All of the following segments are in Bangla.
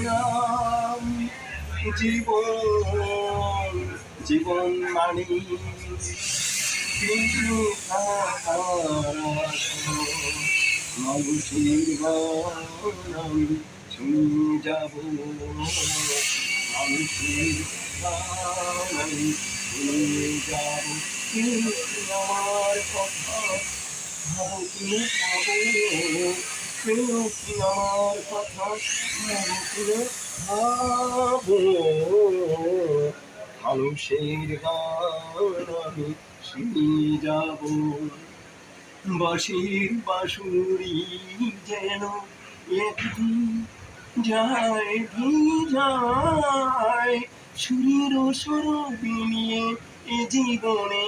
নাম জীবন, জীবন মানে কিন্তু মানুষের গান আমি শুনে যাব, মানুষের গান আমি শুনে যাব। কিন্তু আমার কথা ভাবো কি ভাবো, কেউ কি আমার কথা ভাবো কি ভাবো, মানুষের গান আমি শুনে যাব। বাঁশির বাঁশুরি যেন একদিন যায় ভিজায়, সুরের সুরবি নিয়ে এ জীবনে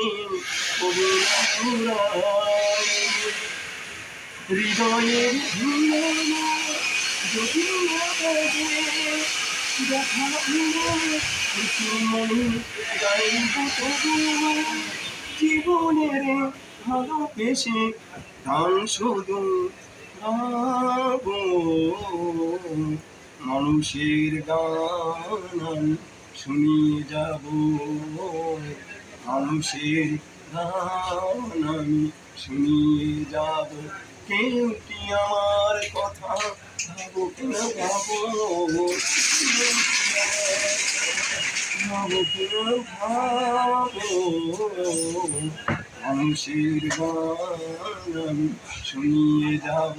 অভিনয় হৃদয়ের ধুলো যদি না বাজে দেখা মনে গাইব তবু জীবনের ভালোবেসে গান শুধু গাবো, মানুষের গান আমি শুনিয়ে যাব, মানুষের গান আমি শুনিয়ে যাব। কেউ কি আমার কথা ভাবো কেনা ভাবো, ভাবো কেনা ভাবো, মানুষের গান আমি শুনিয়ে যাব।